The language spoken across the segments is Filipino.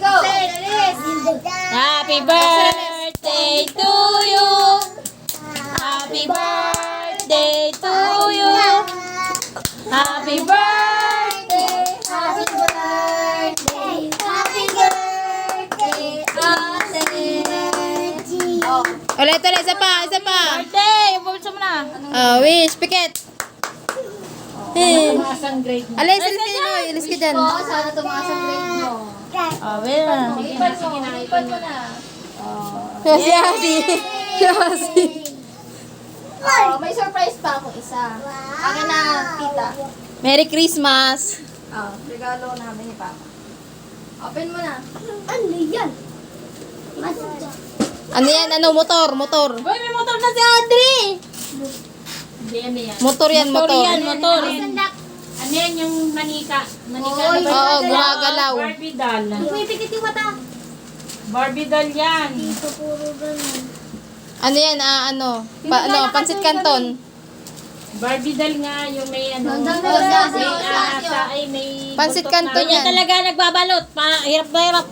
go. Happy birthday to you. Happy birthday to you. Happy birthday. Happy birthday. Happy birthday. Oh. Ulit, isa pa. Birthday! Bubulsa mo na. Wish, pikit. Tumasang grade mo. Alis ka dyan. Oh, sana tumaas ang grade mo. Well. Ipan mo na. Si Asi. Oh, may surprise pa ako isa. Akin na, tita. Merry Christmas. Oh, regalo namin ni Papa. Open mo na. Ano yan? Ano yan? Motor. Boy, may motor na si Audrey! Hindi, ano yan? Motor yan, motor. Motor. Ano yan yung manika? Manika na ba? Oo, gumagalaw. Barbie doll. May pikit yung mata. Barbie doll yan. Dito puro ganun. Ano yan? Pansit Canton. Barbie doll nga yung may ano. May Pansit butot Canton na- yan. talaga nagbabalot. Hirap na hirap.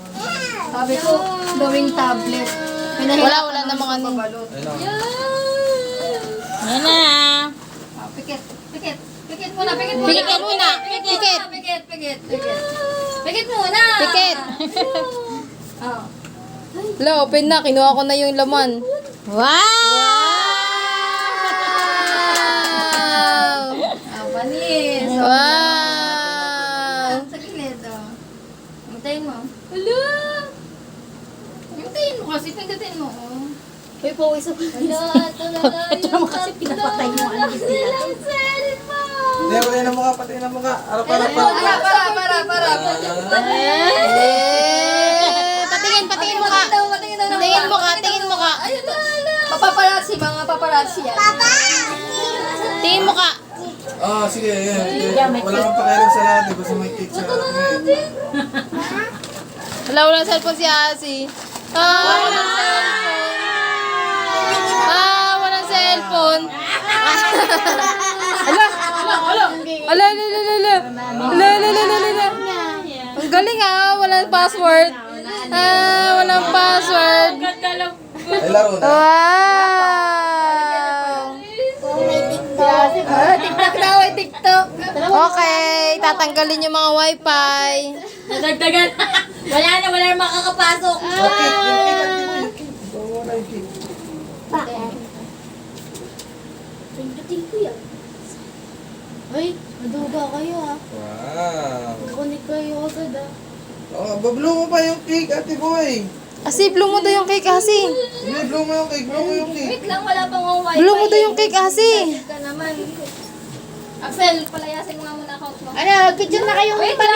Sabi ko, gawing tablet. Wala namang ano. Yan na. Pikit. Pikit muna. Pikit muna. Pikit muna. Pikit. Oh. Hello, open na. Kinuha ko na yung laman. Wow! Panis. Wow! Sa gilid, oh. Hintayin mo. Hala! Hintayin mo kasi, pindutin mo, oh. Uy, pawis ako. Ito naman kasi pinapatay mo ang gusto nila. Hindi, patayin na mukha, patayin na mukha. Para. Para. Patingin mo ka. Tingin mo ka. Ayun na. Paparazzi, mga paparazzi yan. Tingin mo ka. Oh, sige, yan. Wala kang pakialam sa lahat. Gusto may cake sa akin. Walang cellphone si Asi. Walang cellphone. Ala. Ang galing walang password. Walang password. Ay, laro na. Wow. TikTok. Okay, tatanggalin yung mga wifi. Nadagdagan. Wala na makakapasok. Yung cake. Oo, na yung cake. Pindutin ko yan. Ay, maduga kayo Wow. Kukunik kayo agad Oh, bablo mo pa yung cake, ate boy. Asi, blow mo daw yung cake, Asi. Hindi, blow mo yung cake. Wait lang, wala pang wifi. Blow mo daw yung cake, Asi. Ka naman. Axel, palayasin mo nga muna account mo. Ano, picture na kayo. Wait